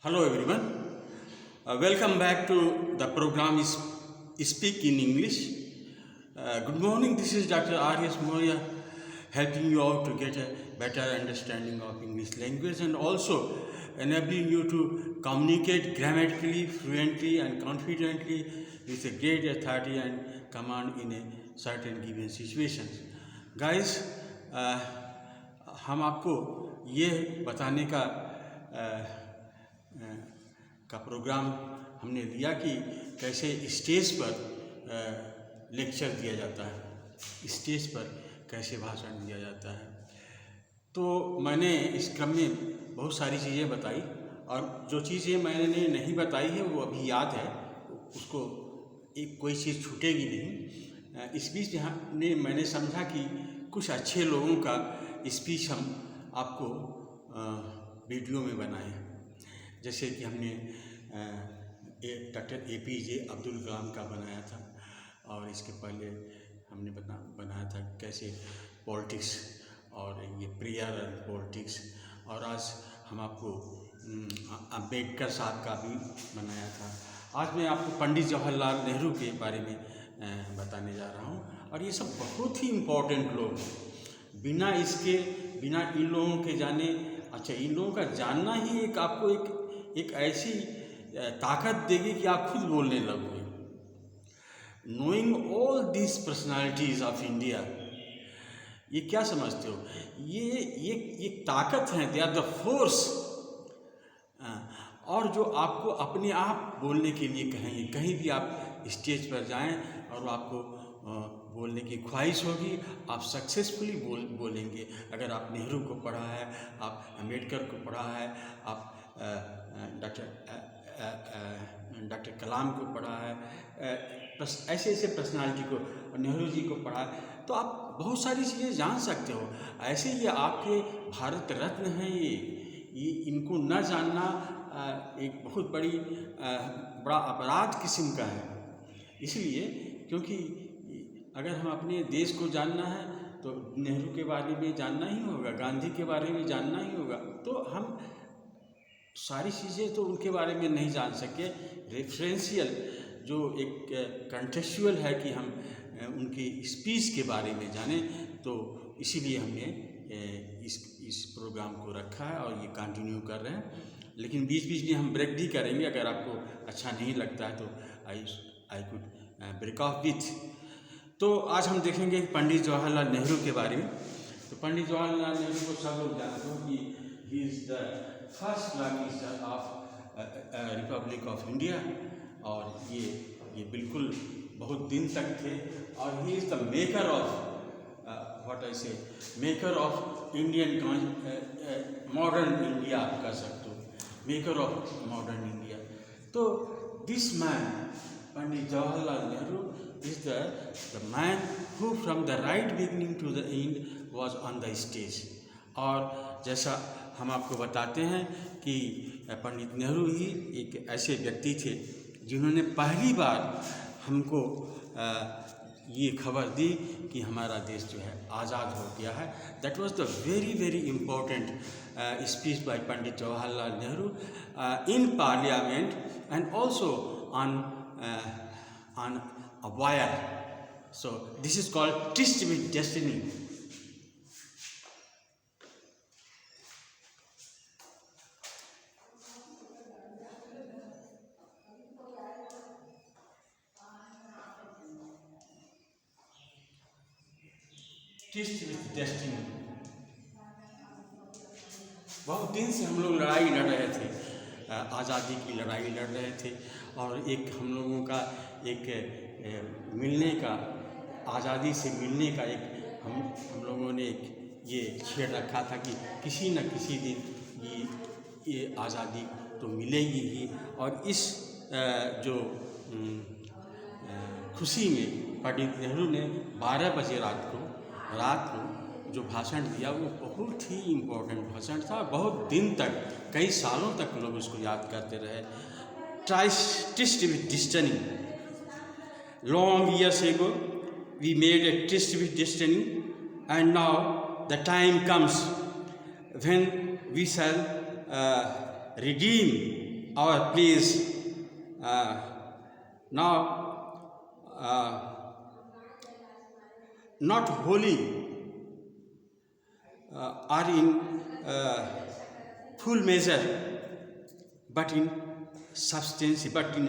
Hello everyone. Welcome back to the program Speak in English. Good morning. This is Dr. R.S. Moria helping you out to get a better understanding of English language and also enabling you to communicate grammatically, fluently and confidently with a great authority and command in a certain given situations. Guys, हम आपको ये बताने का programme हमने लिया कि कैसे stage पर लेक्चर दिया जाता है, स्टेज पर कैसे भाषण दिया जाता है। तो मैंने इस क्रम में बहुत सारी चीज़ें बताई और जो चीज़ें मैंने नहीं बताई है वो अभी याद है, उसको एक कोई चीज़ छूटेगी नहीं। इस बीच मैंने समझा कि कुछ अच्छे लोगों का स्पीच हम आपको वीडियो में बनाए, जैसे कि हमने डॉक्टर APJ अब्दुल कलाम का बनाया था और इसके पहले हमने बनाया था कैसे पॉलिटिक्स और ये प्रेयर एंड पॉलिटिक्स, और आज हम आपको अम्बेडकर साहब का भी बनाया था। आज मैं आपको पंडित जवाहरलाल नेहरू के बारे में बताने जा रहा हूँ और ये सब बहुत ही इम्पोर्टेंट लोग हैं। बिना इन लोगों के जाने, अच्छा इन लोगों का जानना ही आपको एक ऐसी ताकत देगी कि आप खुद बोलने लगोगे। Knowing all this personalities of India, ये क्या समझते हो? ये ताकत है, दे आर द फोर्स, और जो आपको अपने आप बोलने के लिए कहेंगे। कहीं भी आप स्टेज पर जाएं और आपको बोलने की ख्वाहिश होगी, आप सक्सेसफुली बोलेंगे। अगर आप नेहरू को पढ़ा है, आप अम्बेडकर को पढ़ा है, आप डॉक्टर कलाम को पढ़ा है, ऐसे पर्सनालिटी को, नेहरू जी को पढ़ा है, तो आप बहुत सारी चीज़ें जान सकते हो। ऐसे ही आपके भारत रत्न हैं, ये इनको न जानना एक बहुत बड़ा अपराध किस्म का है। इसलिए क्योंकि अगर हम अपने देश को जानना है तो नेहरू के बारे में जानना ही होगा, गांधी के बारे में जानना ही होगा। तो हम सारी चीज़ें तो उनके बारे में नहीं जान सके। रेफरेंशियल जो एक कंटेक्चुअल है कि हम उनकी स्पीच के बारे में जानें, तो इसीलिए हमने इस प्रोग्राम को रखा है और ये कंटिन्यू कर रहे हैं। लेकिन बीच बीच में हम ब्रेक भी करेंगे, अगर आपको अच्छा नहीं लगता है तो I could break off with. तो आज हम देखेंगे पंडित जवाहरलाल नेहरू के बारे में। तो पंडित जवाहरलाल नेहरू को सब लोग जानते हो कि he is the first prime minister of Republic of India, और ये बिल्कुल बहुत दिन तक थे। और he is the maker of maker of Indian modern India, आप कह सकते हो, मेकर ऑफ मॉडर्न इंडिया। तो this man Pandit Jawaharlal Nehru is the man who from the right beginning to the end was on the stage। और जैसा हम आपको बताते हैं कि पंडित नेहरू ही एक ऐसे व्यक्ति थे जिन्होंने पहली बार हमको ये खबर दी कि हमारा देश जो है आज़ाद हो गया है। That was the very important speech bye Pandit Jawaharlal Nehru in parliament and also on a wire. So this is called Tryst with Destiny। Tryst with Destiny। बहुत दिन से हम लोग लड़ाई लड़ रहे थे, आज़ादी की लड़ाई लड़ रहे थे, और एक हम लोगों का एक मिलने का, आज़ादी से मिलने का एक हम लोगों ने एक ये छेड़ रखा था कि किसी न किसी दिन ये आज़ादी तो मिलेगी ही। और इस जो खुशी में पंडित नेहरू ने 12 बजे रात को जो भाषण दिया वो बहुत ही इम्पोर्टेंट भाषण था। बहुत दिन तक, कई सालों तक लोग उसको याद करते रहे। Tryst with Destiny। Long years ago we made a tryst with destiny, and now the time comes when we shall redeem our place now not wholly are in full measure, but in substance, but in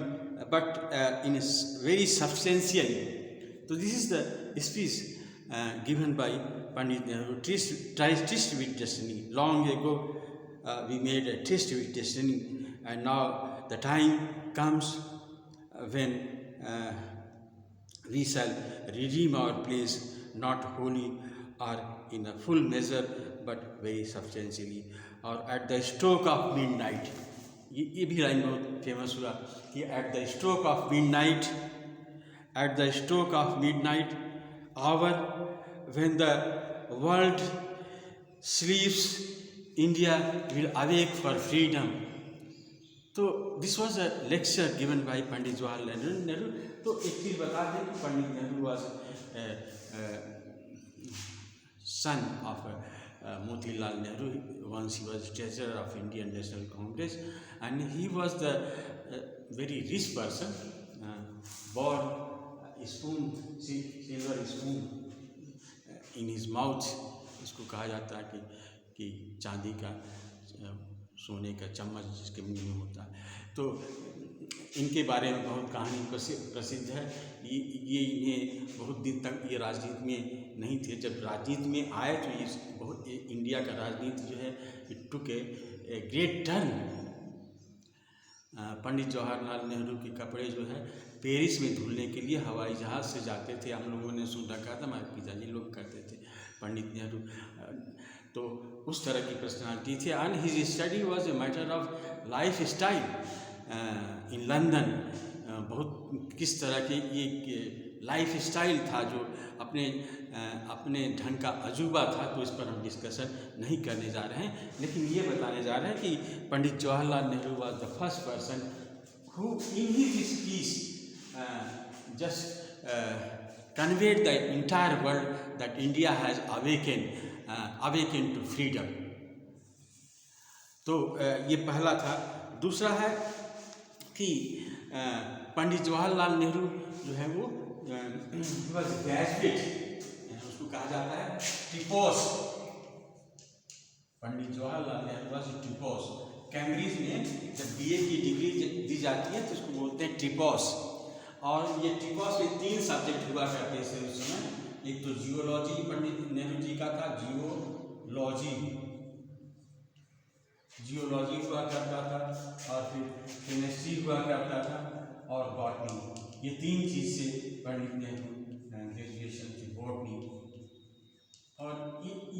very substantially. So this is the speech given by Pandit Nehru. Tryst with destiny. Long ago, we made a tryst with destiny, and now the time comes when we shall redeem our place, not wholly or in a full measure, but very substantially. और at the stroke of midnight, ये भी line बहुत famous हुआ कि at the stroke of midnight, at the stroke of midnight hour, when the world sleeps, India will awake for freedom. तो this was a lecture given by Pandit Jawaharlal Nehru. तो एक चीज़ बता दें कि Pandit Nehru was son of Motilal Nehru. Once he was treasurer of Indian National Congress, and he was the very rich person, born spoon, silver spoon in his mouth. इसको कहा जाता है कि चांदी का सोने का चम्मच जिसके मुंह में होता है. तो इनके बारे में बहुत कहानी प्रसिद्ध है. ये इन्हें बहुत दिन तक ये राजनीति में नहीं थे. जब राजनीति में आए तो ये बहुत इंडिया का राजनीति जो है it took a great turn. Pandit Jawaharlal Nehru के कपड़े जो है पेरिस में धुलने के लिए हवाई जहाज़ से जाते थे. हम लोगों ने सुन रखा था, हमारे पिताजी लोग करते थे. पंडित नेहरू तो उस तरह की पर्सनालिटी थी. And his study was a matter of life style in London. बहुत किस तरह के ये लाइफ स्टाइल था जो अपने ढंग का अजूबा था. तो इस पर हम डिस्कशन नहीं करने जा रहे हैं, लेकिन ये बताने जा रहे हैं कि Pandit Jawaharlal Nehru was the first person who in his speech just conveyed the entire world that India has awakened to freedom. तो ये पहला था. दूसरा है कि पंडित जवाहरलाल नेहरू जो है वो ग्रेजुएट, उसको कहा जाता है टिपोस. पंडित जवाहरलाल नेहरू वाज टिपोस. कैम्ब्रिज में जब बीए की डिग्री दी जाती है तो उसको बोलते हैं टिपोस. और ये टिपोस में 3 सब्जेक्ट हुआ करते थे उस समय. एक तो जियोलॉजी पंडित नेहरू जी का था, जियोलॉजी हुआ करता था, और फिर केमिस्ट्री हुआ करता था, और बॉटनी. ये 3 चीज़ से पंडित नेहरू ग्रेजुएशन थी, बॉटनी. और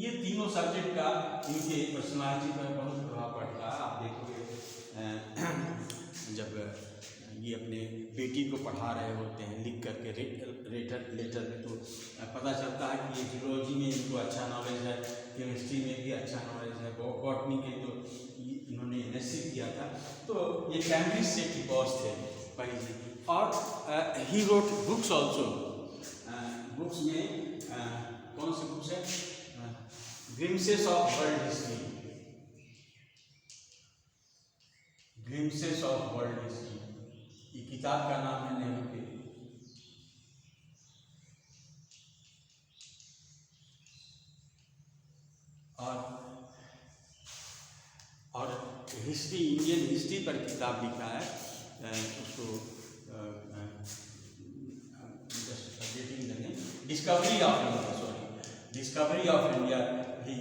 ये तीनों सब्जेक्ट का इनके पर्सनालिटी पर बहुत प्रभाव पड़ता है. आप देखोगे जब ये अपने बेटी को पढ़ा रहे होते हैं लिख करके लेटर में, तो पता चलता है कि ये जियोलॉजी में इनको अच्छा नॉलेज है, केमिस्ट्री में भी अच्छा नॉलेज है, बॉटनी के तो इन्होंने एमएससी किया था. तो ये कैम्ब्रिज से टिपोस थे पहले. और he wrote books also. Books में कौन सी बुक्स है? Glimpses of world history, glimpses of world history, ये किताब का नाम है नेहरू के. और हिस्ट्री, इंडियन हिस्ट्री पर किताब लिखा है. उसको डिस्कवरी ऑफ इंडिया भी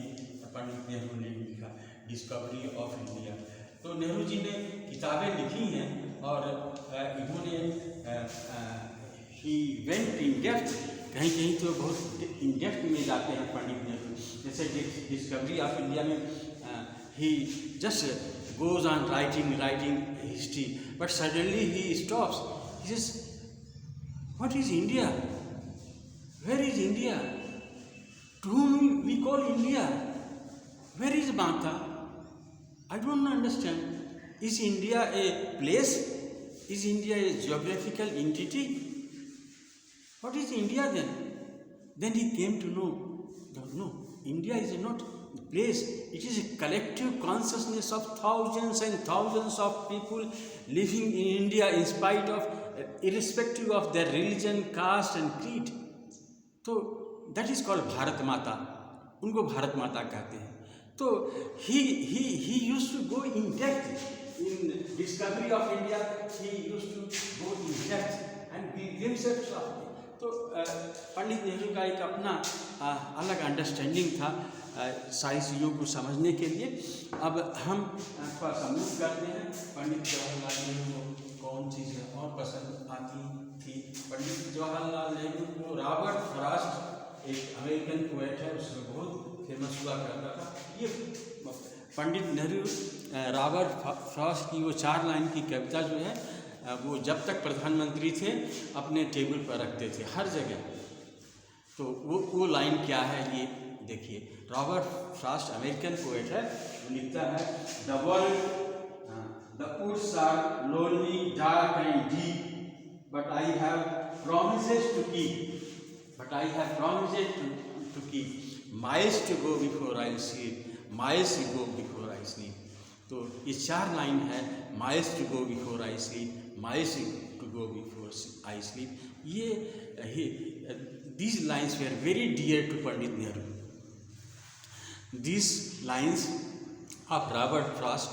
पंडित नेहरू ने लिखा. Discovery of India. तो नेहरू जी ने किताबें लिखी हैं, और इन्होंने ही वेंट इन डेप्थ. कहीं कहीं तो बहुत इन डेप्थ में जाते हैं पंडित नेहरू. जैसे डिस्कवरी ऑफ इंडिया में he just goes on writing history, but suddenly he stops. He says, what is India? Where is India? To whom we call India? Where is Banta? I don't understand. Is India a place? Is India a geographical entity? What is India then? Then he came to know, no, India is not place. It is a collective consciousness of thousands and thousands of people living in India in spite of, irrespective of their religion, caste and creed. तो that is called Bharat माता, उनको भारत माता कहते हैं. तो he used to go in depth in discovery of India. He used to go in depth and be himself of. तो पंडित नेहरू का एक अपना अलग अंडरस्टैंडिंग था सारी चीज़ों को समझने के लिए. अब हम थोड़ा सा मूव करते हैं. पंडित जवाहरलाल नेहरू को कौन चीज़ें और पसंद आती थी? पंडित जवाहरलाल नेहरू को रॉबर्ट फ्रॉस्ट, एक अमेरिकन पोएट है, उसमें बहुत फेमस हुआ करता था. ये पंडित नेहरू रॉबर्ट फ्रॉस्ट की वो 4 लाइन की कविता जो है वो जब तक प्रधानमंत्री थे अपने टेबल पर रखते थे हर जगह. तो वो लाइन क्या है ये देखिए. रॉबर्ट फ्रॉस्ट अमेरिकन पोएट है, वो लिखता है, the world the woods are lonely, dark and deep, but I have promises to keep. But I have promises to keep. Miles to go before I sleep. Miles to go before I sleep. तो ये 4 line है. Miles to go before I sleep, miles to go before I sleep. ये these lines were very dear to Pandit Nehru. These lines of Robert Frost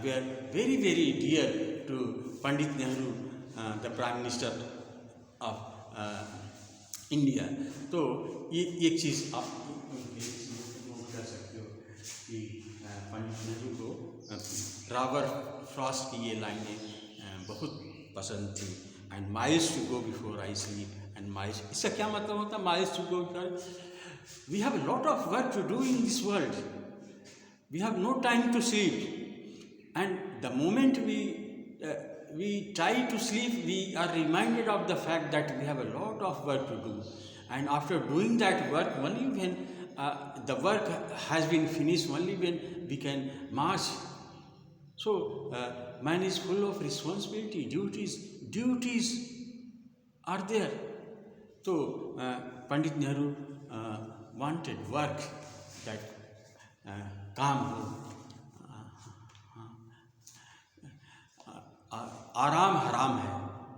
were very very dear to Pandit Nehru, the Prime Minister of India. तो ये एक चीज़ आप कर सकते हो कि पंडित नेहरू को रॉबर्ट फ्रॉस्ट की ये लाइनें बहुत पसंद थी. And miles to go before I sleep and miles, इसका क्या मतलब होता है? Miles to go before, we have a lot of work to do in this world, we have no time to sleep, and the moment we try to sleep, we are reminded of the fact that we have a lot of work to do, and after doing that work, only when the work has been finished, only when we can march. So man is full of responsibility, duties are there. So Pandit Nehru wanted work that काम हो. आराम हराम है.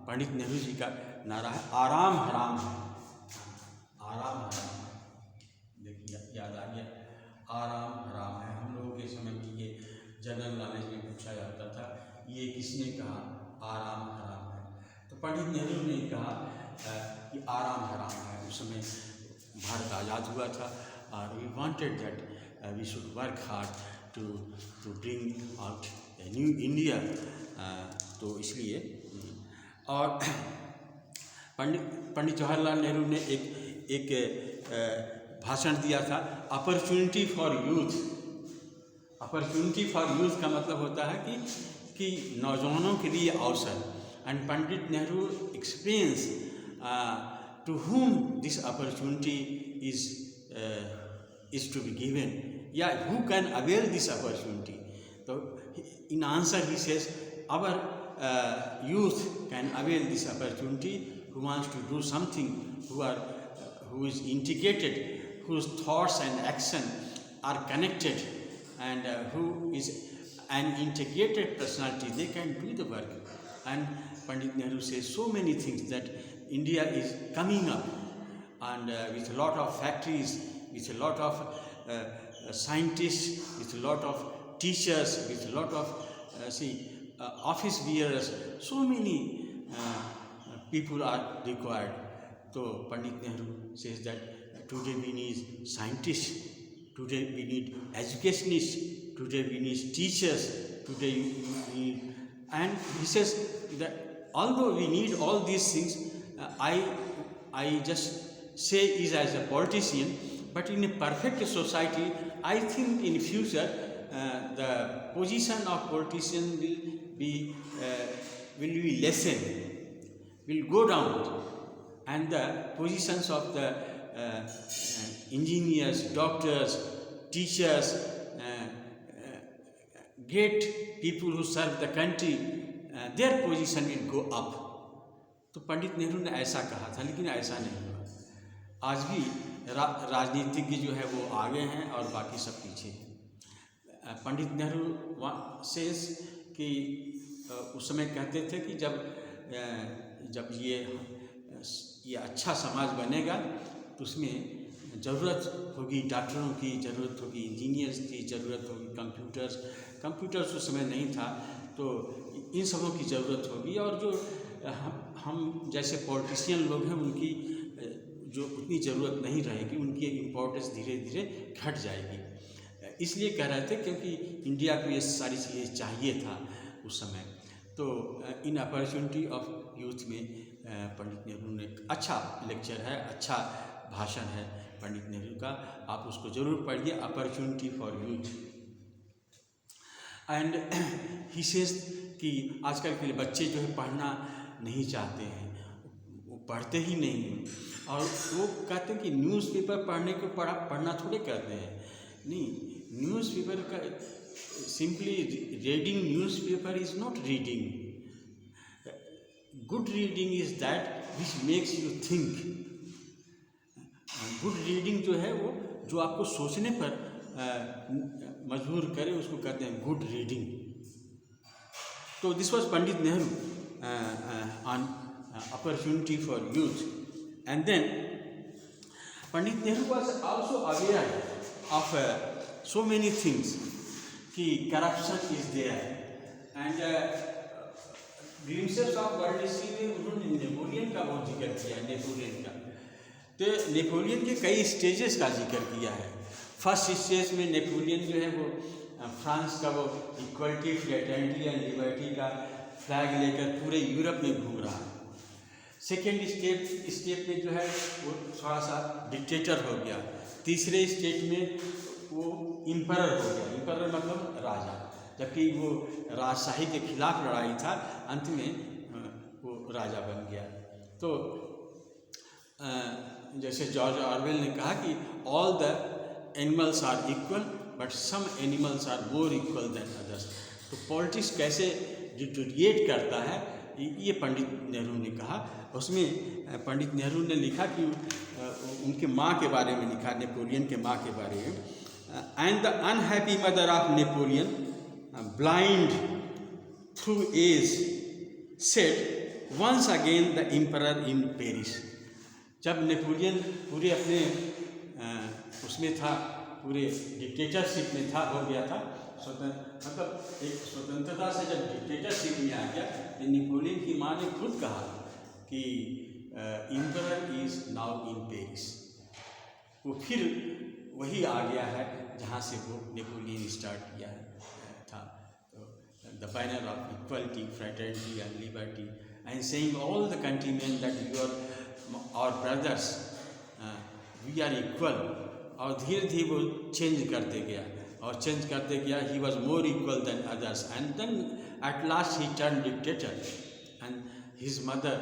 पंडित नेहरू जी का नारा है, आराम हराम है. आराम हराम है. देखिए याद आ गया, आराम हराम है. हम लोगों के समय में ये जनरल नॉलेज में पूछा जाता था, ये किसने कहा आराम हराम है? तो पंडित नेहरू ने कहा कि आराम हराम है. उस समय भारत आज़ाद हुआ था और we wanted that we should work hard to bring out a new India. तो इसलिए, और पंडित जवाहरलाल नेहरू ने एक भाषण दिया था, opportunity for youth. Opportunity for youth का मतलब होता है कि नौजवानों के लिए अवसर. And Pandit Nehru experience to whom this opportunity is to be given, yeah, who can avail this opportunity. So in answer he says, our youth can avail this opportunity, who wants to do something, who is integrated, whose thoughts and action are connected, and who is an integrated personality, they can do the work. And Pandit Nehru says so many things, that India is coming up, and with a lot of factories, with a lot of scientists, with a lot of teachers, with a lot of office bearers, so many people are required. So Pandit Nehru says that today we need scientists, today we need educationists, today we need teachers, today we need, and he says that although we need all these things, I just say is as a politician, but in a perfect society, I think in future the position of politician will be lessened, will go down, and the positions of the engineers, doctors, teachers, great people who serve the country, their position will go up. तो पंडित नेहरू ने ऐसा कहा था, लेकिन ऐसा नहीं हुआ. आज भी राजनीतिज्ञ जो है वो आगे हैं और बाकी सब पीछे हैं। पंडित नेहरू सेज कि उस समय कहते थे कि जब ये अच्छा समाज बनेगा तो उसमें ज़रूरत होगी डॉक्टरों की, ज़रूरत होगी इंजीनियर्स की, ज़रूरत होगी कंप्यूटर्स उस समय नहीं था, तो इन सबों की ज़रूरत होगी। और जो हम जैसे पॉलिटिशियन लोग हैं उनकी जो उतनी ज़रूरत नहीं रहेगी, उनकी इम्पोर्टेंस धीरे धीरे घट जाएगी। इसलिए कह रहे थे क्योंकि इंडिया को ये सारी चीज़ें चाहिए था उस समय। तो इन अपॉर्चुनिटी ऑफ यूथ में पंडित नेहरू ने अच्छा लेक्चर है, अच्छा भाषण है पंडित नेहरू का, आप उसको ज़रूर पढ़िए, opportunity for youth. And he says कि आजकल के बच्चे जो है पढ़ना नहीं चाहते हैं, वो पढ़ते ही नहीं हैं, और वो कहते हैं कि न्यूज़पेपर पढ़ने को पढ़ना थोड़े कहते हैं। नहीं, न्यूज़पेपर का simply reading newspaper is not reading. Good reading is that which makes you think. Good reading जो है वो जो आपको सोचने पर मजबूर करे, उसको कहते हैं गुड रीडिंग। तो this was Pandit Nehru on opportunity for youth. And then Pandit Nehru was also aware of so many things कि corruption is there and glimpses of world history में उन्होंने नेपोलियन का बहुत जिक्र किया, नेपोलियन का। तो नेपोलियन के कई स्टेजेस का जिक्र किया है। फर्स्ट स्टेज में नेपोलियन जो है वो फ्रांस का वो इक्वलिटी, फ्रेटर्निटी एंड लिबर्टी का फ्लैग लेकर पूरे यूरोप में घूम रहा है। सेकेंड स्टेप में जो है वो थोड़ा सा डिक्टेटर हो गया। तीसरे स्टेज में वो इम्परर हो गया। इम्परर मतलब राजा, जबकि वो राजशाही के खिलाफ लड़ाई था, अंत में वो राजा बन गया। तो जैसे जॉर्ज ऑरवेल ने कहा कि all the animals are equal but some animals are more equal than others. तो पॉलिटिक्स कैसे डिटोरिएट करता है ये पंडित नेहरू ने कहा। उसमें पंडित नेहरू ने लिखा कि उनके माँ के बारे में लिखा, नेपोलियन के माँ के बारे में। And the unhappy mother of Napoleon, blind through age, said once again the emperor in Paris. जब नेपोलियन पूरे अपने उसमें था, पूरे डिक्टेटरशिप में था, हो गया था, मतलब एक स्वतंत्रता से जब डिक्टेटरशिप में आ गया, तो नेपोलियन की माँ ने खुद कहा कि emperor is now in Paris. वो फिर वही आ गया है जहाँ से वो नेपोलियन स्टार्ट किया था। The banner of equality, fraternity and liberty and saying all the countrymen that you are our brothers, we are equal. और धीरे धीरे वो चेंज करते गया और चेंज करते गया। He was more equal than others and then at last he turn dictator and his mother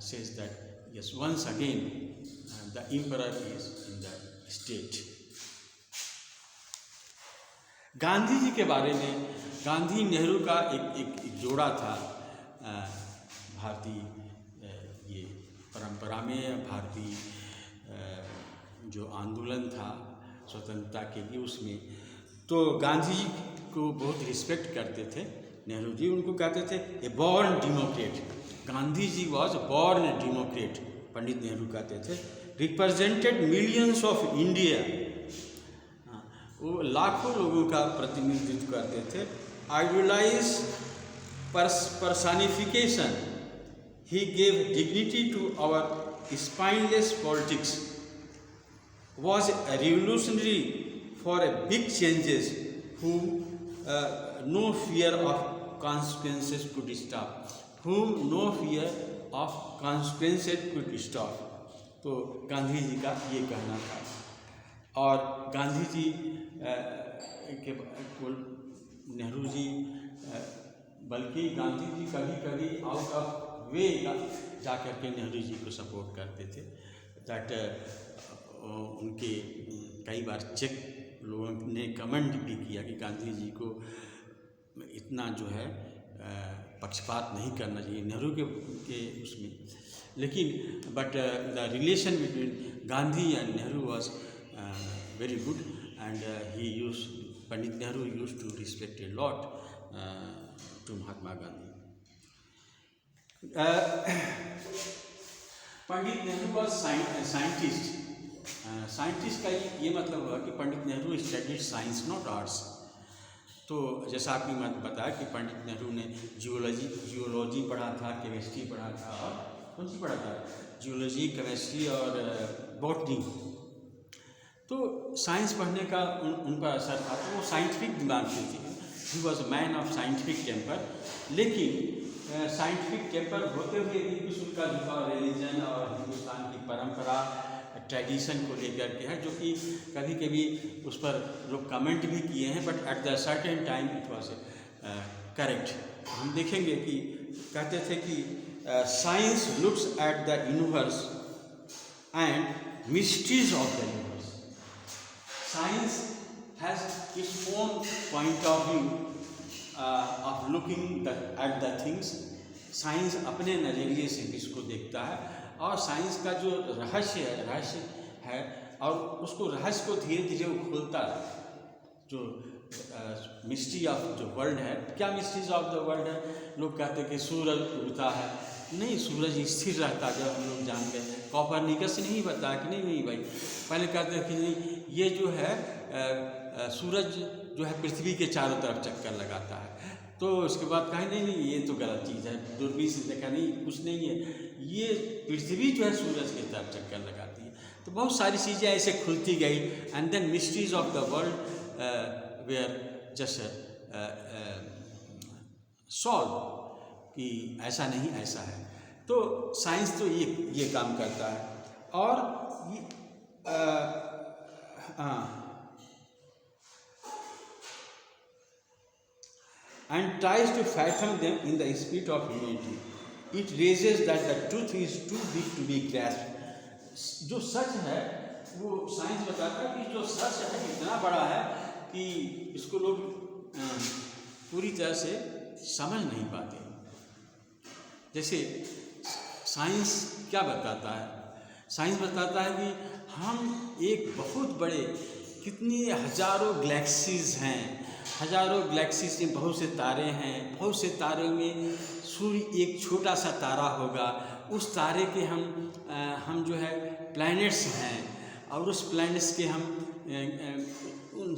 says that yes, once again the emperor is in the state. Gandhi ji के बारे में, गांधी नेहरू का एक जोड़ा था भारतीय ये परंपरा में। भारतीय जो आंदोलन था स्वतंत्रता के लिए, उसमें तो गांधी जी को बहुत रिस्पेक्ट करते थे नेहरू जी। उनको कहते थे a born democrat. Gandhi ji was born democrat, Pandit Nehru कहते थे। रिप्रेजेंटेड मिलियंस ऑफ इंडिया, वो लाखों लोगों का प्रतिनिधित्व करते थे। Idealise personification, he gave dignity to our spineless politics, was revolutionary for a big changes who no fear of consequences could stop, whom no fear of consequences could stop। तो गांधी जी का ये कहना था। और गांधी जी के नेहरू जी, बल्कि गांधी जी कभी कभी आउट ऑफ वे जा कर के नेहरू जी को सपोर्ट करते थे। दैट उनके कई बार चेक लोगों ने कमेंट भी किया कि गांधी जी को इतना जो है पक्षपात नहीं करना चाहिए नेहरू के उसमें, लेकिन but the relation between Gandhi and Nehru was very good and he used Pandit Nehru used to respect a lot to Mahatma Gandhi. Pandit Nehru was scientist. Scientist का ये मतलब हुआ कि Pandit Nehru studied science not arts. तो जैसा आपने मत बताया कि पंडित नेहरू ने जियोलॉजी पढ़ा था, केमिस्ट्री पढ़ा था, और कौन सी पढ़ा था, जियोलॉजी, केमिस्ट्री और बॉटनी. तो साइंस पढ़ने का उन पर असर था, तो वो साइंटिफिक दिमाग से थे. He was a man of scientific temper. लेकिन साइंटिफिक टेम्पर होते हुए भी कुछ उनका झुकाव रिलीजन और हिंदुस्तान की परंपरा, ट्रेडिशन को लेकर के है, जो कि कभी कभी उस पर लोग कमेंट भी किए हैं, but at the certain time it was correct. हम देखेंगे कि कहते थे कि science looks at the universe and mysteries of the universe. Science has its own point of view of looking at the things. Science अपने नज़रिए से इसको देखता है, और साइंस का जो रहस्य है और उसको रहस्य को धीरे धीरे वो खोलता है. जो मिस्ट्री ऑफ जो वर्ल्ड है, क्या मिस्ट्रीज ऑफ द वर्ल्ड है? लोग कहते हैं कि सूरज उगता है. नहीं, सूरज स्थिर रहता है. जब हम लोग जान गए, कोपरनिकस ने ही बताया कि नहीं भाई, पहले कहते हैं कि नहीं, ये जो है सूरज जो है पृथ्वी के चारों तरफ चक्कर लगाता है. तो उसके बाद कहा नहीं, ये तो गलत चीज़ है. दूरबीन से देखा, नहीं, कुछ नहीं है, ये पृथ्वी जो है सूरज की तरफ चक्कर लगाती है. तो बहुत सारी चीज़ें ऐसे खुलती गई, and then mysteries of the world were just solve कि ऐसा नहीं, ऐसा है. तो साइंस तो ये काम करता है. और and tries to fathom them in the spirit of humanity. It raises that the truth is too big to be grasped. जो सच है वो साइंस बताता है कि जो सच है इतना बड़ा है कि इसको लोग पूरी तरह से समझ नहीं पाते. जैसे साइंस क्या बताता है? साइंस बताता है कि हम एक बहुत बड़े, कितनी हजारों गैलेक्सीज हैं, हजारों गैलेक्सीज में बहुत से तारे हैं. बहुत से तारों में सूर्य एक छोटा सा तारा होगा. उस तारे के हम जो है प्लैनेट्स हैं, और उस प्लैनेट्स के हम उन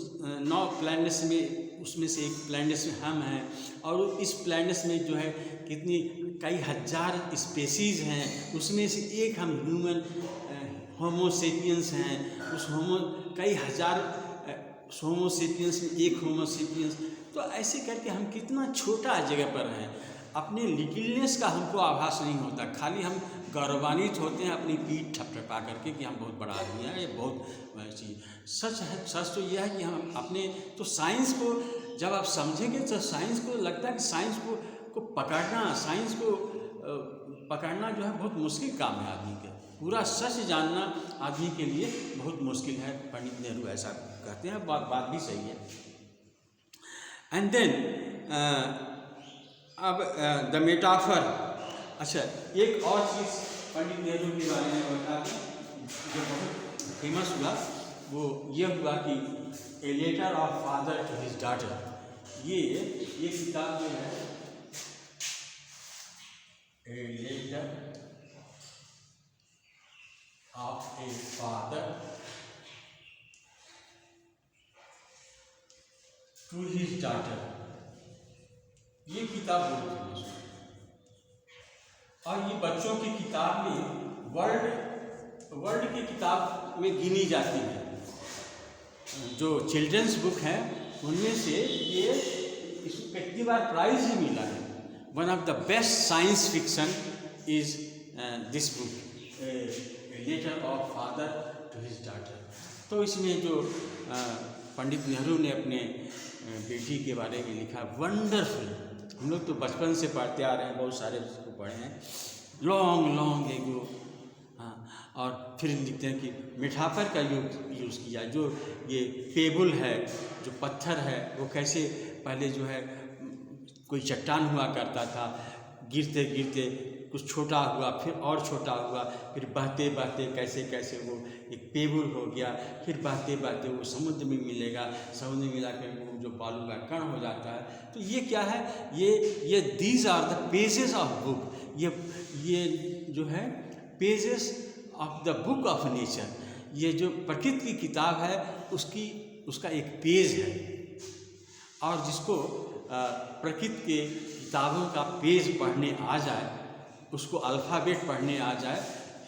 9 प्लैनेट्स में, उसमें से एक प्लैनेट्स में हम हैं. और इस प्लैनेट्स में जो है कितनी कई हजार स्पेसीज हैं. उसमें से एक हम ह्यूमन होमोसेपियंस हैं. उस कई हजार होमोसेपियंस में एक होमोसेपियंस. तो ऐसे करके हम कितना छोटा जगह पर हैं. अपने लिटिलनेस का हमको आभास नहीं होता, खाली हम गौरवान्वित होते हैं अपनी पीठ ठपठपा करके कि हम बहुत बड़ा आदमी हैं. ये बहुत चीज़ सच है. सच तो यह है कि हम अपने, तो साइंस को जब आप समझेंगे तो साइंस को लगता है कि साइंस को पकड़ना, साइंस को पकड़ना जो है बहुत मुश्किल काम है आदमी के. पूरा सच जानना आदमी के लिए बहुत मुश्किल है. पंडित नेहरू ऐसा कहते हैं. बात भी सही है. एंड देन अब द मेटाफर. अच्छा, एक और चीज़ पंडित नेहरू के बारे में बता जो बहुत फेमस हुआ, वो ये हुआ कि a letter of father to his daughter. ये किताब जो है a letter of a father to his daughter, ये किताब बहुत फेमस है. और ये बच्चों की किताब में वर्ल्ड की किताब में गिनी जाती है. जो चिल्ड्रंस बुक हैं उनमें से ये इसको कितनी बार प्राइज ही मिला है. One of the best science fiction is this book, letter of father to his daughter. तो इसमें जो पंडित नेहरू ने अपने बेटी के बारे में लिखा, वंडरफुल. हम लोग तो बचपन से पढ़ते आ रहे हैं, बहुत सारे उसको पढ़े हैं. Long ago. हाँ, और फिर लिखते हैं कि मेटाफर का यूज़ किया. जो ये पेबल है, जो पत्थर है, वो कैसे पहले जो है कोई चट्टान हुआ करता था, गिरते गिरते कुछ छोटा हुआ, फिर और छोटा हुआ, फिर बहते बहते कैसे कैसे वो एक पेबल हो गया, फिर बहते बहते वो समुद्र में मिलेगा, समुद्र में मिला कर वो जो बालू का कण हो जाता है। तो ये क्या है, ये these are the pages of book. ये जो है pages of the book of nature, ये जो प्रकृति की किताब है उसका एक पेज है। और जिसको प्रकृति के किताबों का पेज पढ़ने आ जाए, उसको अल्फ़ाबेट पढ़ने आ जाए,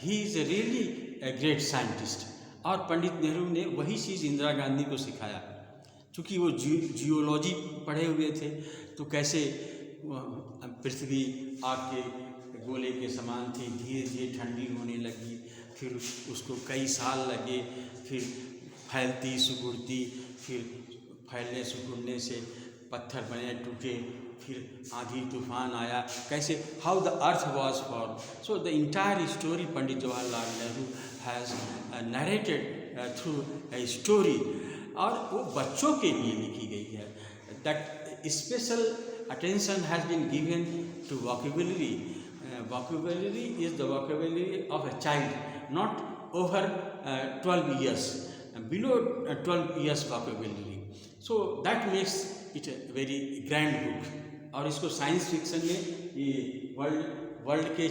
he is really a great scientist. और पंडित नेहरू ने वही चीज़ इंदिरा गांधी को सिखाया, क्योंकि वो जियोलॉजी पढ़े हुए थे। तो कैसे पृथ्वी आग के गोले के समान थी, धीरे धीरे ठंडी होने लगी, फिर उसको कई साल लगे, फिर फैलती सिकुड़ती, फिर फैलने सिकुड़ने से पत्थर बने टूटे, फिर आंधी तूफान आया, कैसे how the earth was form. So the entire story Pandit Jawaharlal Nehru has narrated through a story, और वो बच्चों के लिए लिखी गई है। That special attention has been given to vocabulary. Vocabulary is the vocabulary of a child, not over 12 years, below 12 years vocabulary. So that makes it a very grand book. और इसको साइंस फिक्शन में, ये world के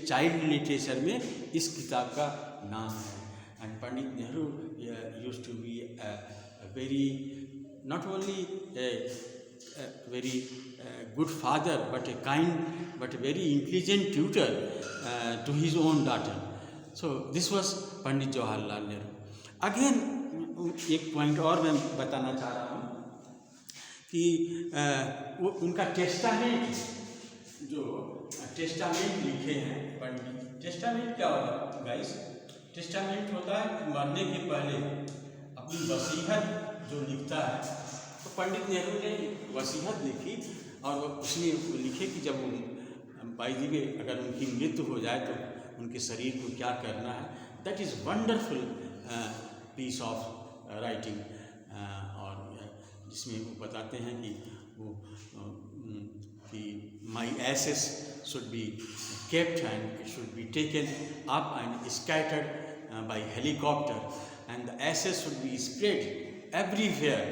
child literature में इस किताब का नाम है। And Pandit Nehru used to be very not only a very good father, but a kind but a very intelligent tutor to his own daughter. So this was Pandit Jawaharlal Nehru. Again एक point और मैं बताना चाह रहा हूँ कि वो उनका टेस्टामेंट, जो टेस्टामेंट लिखे हैं पंडित। टेस्टामेंट क्या होता है गाइस? टेस्टामेंट होता है मरने के पहले अपनी वसीयत जो लिखता है। तो पंडित नेहरू ने वसीयत लिखी, और उसमें लिखे कि जब बाई दी वे अगर उनकी मृत्यु हो जाए तो उनके शरीर को क्या करना है। That is wonderful piece of writing. और जिसमें वो बताते हैं कि वो कि my ashes should be kept and it should be taken up and scattered by helicopter, and the ashes should be spread everywhere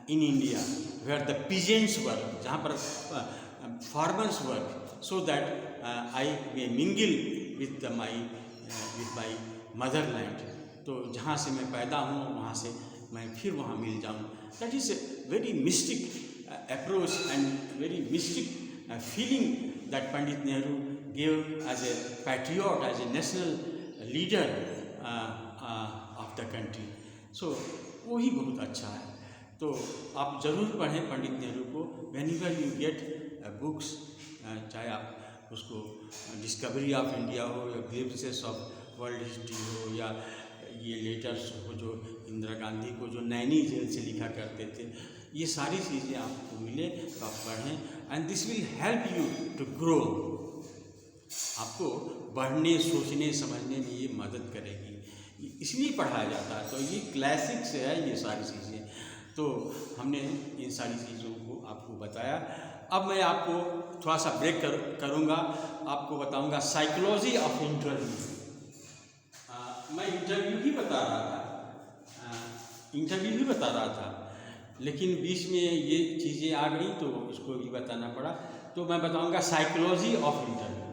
in India where the peasants work, जहाँ पर farmers work, so that I may mingle with my motherland. तो जहाँ से मैं पैदा हूँ वहाँ से मैं फिर वहाँ मिल जाऊँ। That is a very mystic approach and very mystic feeling that Pandit Nehru gave as a patriot, as a national leader of the country. सो वो ही बहुत अच्छा है। तो आप ज़रूर पढ़ें पंडित नेहरू को। व्हेनेवर यू गेट बुक्स, चाहे आप उसको डिस्कवरी ऑफ इंडिया हो, या ग्लिम्पसेस ऑफ वर्ल्ड हिस्ट्री हो, या ये लेटर्स हो जो इंदिरा गांधी को जो नैनी जेल से लिखा करते थे, ये सारी चीज़ें आपको मिले तो आप पढ़ें। And this will help you to grow. आपको बढ़ने, सोचने समझने में ये मदद करेगी, इसलिए पढ़ाया जाता है। तो ये क्लासिक से है ये सारी चीज़ें। तो हमने इन सारी चीज़ों को आपको बताया। अब मैं आपको थोड़ा सा ब्रेक करूँगा, आपको बताऊँगा साइकोलॉजी ऑफ इंटरव्यू। मैं इंटरव्यू ही बता रहा था, लेकिन बीच में ये चीज़ें आ गई तो इसको भी बताना पड़ा। तो मैं बताऊँगा साइकोलॉजी ऑफ इंटरव्यू।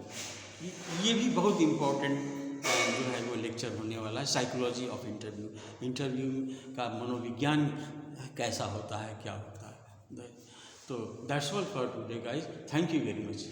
ये भी बहुत इम्पोर्टेंट जो है वो लेक्चर होने वाला है, साइकोलॉजी ऑफ इंटरव्यू। इंटरव्यू का मनोविज्ञान कैसा होता है, क्या होता है। तो that's all for today guys, thank you very much.